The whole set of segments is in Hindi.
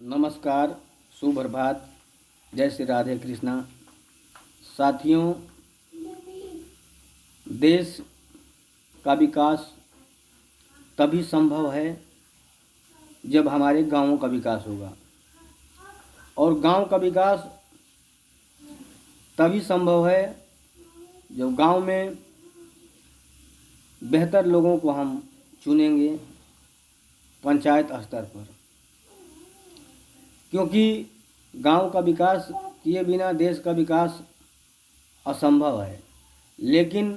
नमस्कार, सुप्रभात, जय श्री राधे कृष्णा। साथियों, देश का विकास तभी संभव है जब हमारे गांवों का विकास होगा, और गांव का विकास तभी संभव है जब गांव में बेहतर लोगों को हम चुनेंगे पंचायत स्तर पर, क्योंकि गांव का विकास किए बिना देश का विकास असंभव है। लेकिन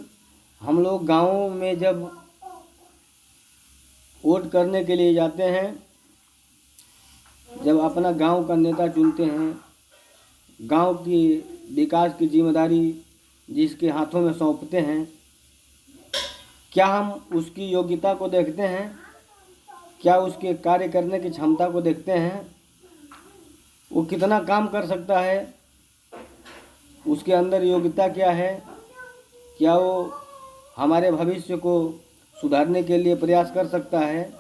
हम लोग गाँवों में जब वोट करने के लिए जाते हैं, जब अपना गांव का नेता चुनते हैं, गांव की विकास की जिम्मेदारी जिसके हाथों में सौंपते हैं, क्या हम उसकी योग्यता को देखते हैं? क्या उसके कार्य करने की क्षमता को देखते हैं? वो कितना काम कर सकता है? उसके अंदर योग्यता क्या है? क्या वो हमारे भविष्य को सुधारने के लिए प्रयास कर सकता है?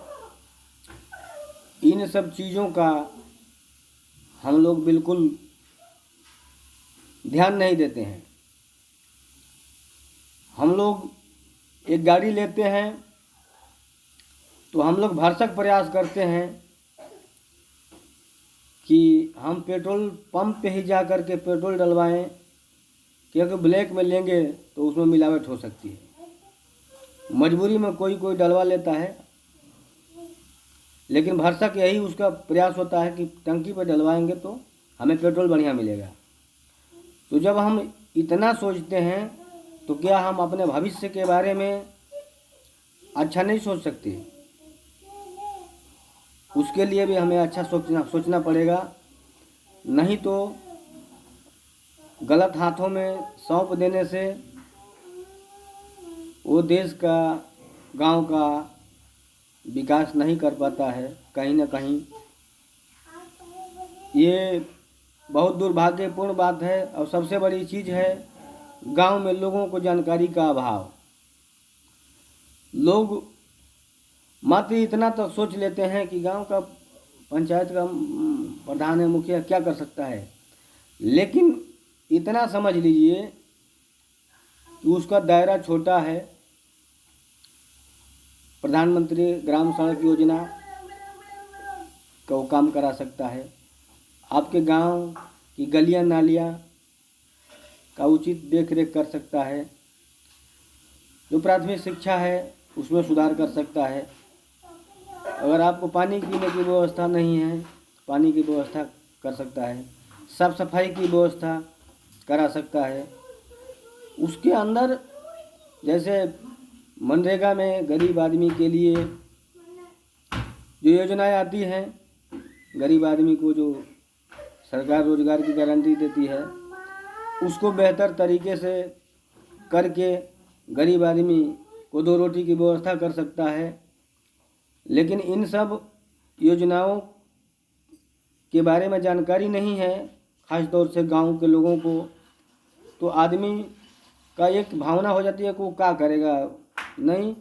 इन सब चीज़ों का हम लोग बिल्कुल ध्यान नहीं देते हैं। हम लोग एक गाड़ी लेते हैं तो हम लोग भरसक प्रयास करते हैं कि हम पेट्रोल पंप पे ही जा कर के पेट्रोल डलवाएं, क्योंकि ब्लैक में लेंगे तो उसमें मिलावट हो सकती है। मजबूरी में कोई कोई डलवा लेता है, लेकिन भरसक यही उसका प्रयास होता है कि टंकी पर डलवाएंगे तो हमें पेट्रोल बढ़िया मिलेगा। तो जब हम इतना सोचते हैं तो क्या हम अपने भविष्य के बारे में अच्छा नहीं सोच सकते? उसके लिए भी हमें अच्छा सोचना पड़ेगा, नहीं तो गलत हाथों में सौंप देने से वो देश का, गांव का विकास नहीं कर पाता है। कहीं ना कहीं ये बहुत दुर्भाग्यपूर्ण बात है। और सबसे बड़ी चीज़ है गांव में लोगों को जानकारी का अभाव। लोग मात्र इतना तक सोच लेते हैं कि गांव का पंचायत का प्रधान है, मुखिया क्या कर सकता है, लेकिन इतना समझ लीजिए कि उसका दायरा छोटा है। प्रधानमंत्री ग्राम सड़क योजना का वो काम करा सकता है, आपके गांव की गलियां नालियां का उचित देख रेख कर सकता है, जो प्राथमिक शिक्षा है उसमें सुधार कर सकता है। अगर आपको पानी पीने की व्यवस्था नहीं है, पानी की व्यवस्था कर सकता है, साफ सफाई की व्यवस्था करा सकता है। उसके अंदर जैसे मनरेगा में गरीब आदमी के लिए जो योजनाएं आती हैं, गरीब आदमी को जो सरकार रोजगार की गारंटी देती है, उसको बेहतर तरीके से करके गरीब आदमी को दो रोटी की व्यवस्था कर सकता है। लेकिन इन सब योजनाओं के बारे में जानकारी नहीं है, ख़ास तौर से गांव के लोगों को, तो आदमी का एक भावना हो जाती है कि वो क्या करेगा। नहीं,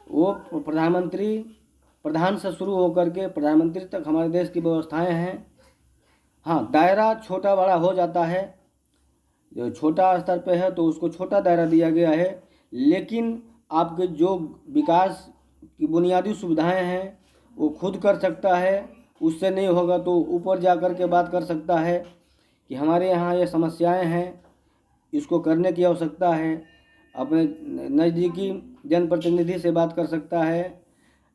वो प्रधान से शुरू होकर के प्रधानमंत्री तक हमारे देश की व्यवस्थाएं हैं। हाँ, दायरा छोटा बड़ा हो जाता है, जो छोटा स्तर पे है तो उसको छोटा दायरा दिया गया है, लेकिन आपके जो विकास की बुनियादी सुविधाएं हैं वो खुद कर सकता है। उससे नहीं होगा तो ऊपर जा कर के बात कर सकता है कि हमारे यहाँ ये समस्याएं हैं, इसको करने की आवश्यकता है। अपने नज़दीकी जनप्रतिनिधि से बात कर सकता है,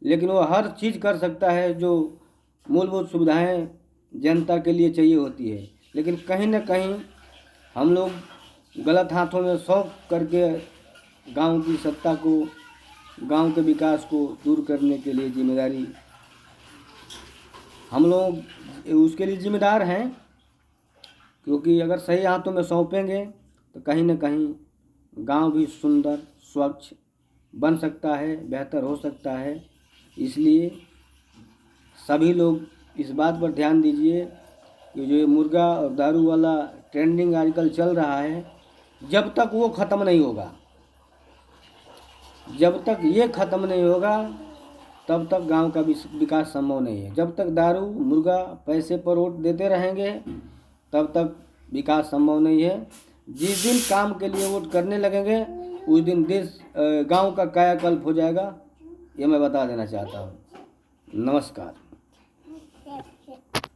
लेकिन वो हर चीज़ कर सकता है जो मूलभूत सुविधाएं जनता के लिए चाहिए होती है। लेकिन कहीं ना कहीं हम लोग गलत हाथों में सौंप करके गांव की सत्ता को, गांव के विकास को दूर करने के लिए जिम्मेदारी हम लोग उसके लिए जिम्मेदार हैं। क्योंकि अगर सही हाथों में सौंपेंगे तो कहीं ना कहीं गांव भी सुंदर स्वच्छ बन सकता है, बेहतर हो सकता है। इसलिए सभी लोग इस बात पर ध्यान दीजिए कि जो ये मुर्गा और दारू वाला ट्रेंडिंग आजकल चल रहा है, जब तक वो ख़त्म नहीं होगा, जब तक ये ख़त्म नहीं होगा, तब तक गांव का विकास संभव नहीं है। जब तक दारू मुर्गा पैसे पर वोट देते रहेंगे तब तक विकास संभव नहीं है। जिस दिन काम के लिए वोट करने लगेंगे उस दिन देश गांव का कायाकल्प हो जाएगा, ये मैं बता देना चाहता हूँ। नमस्कार।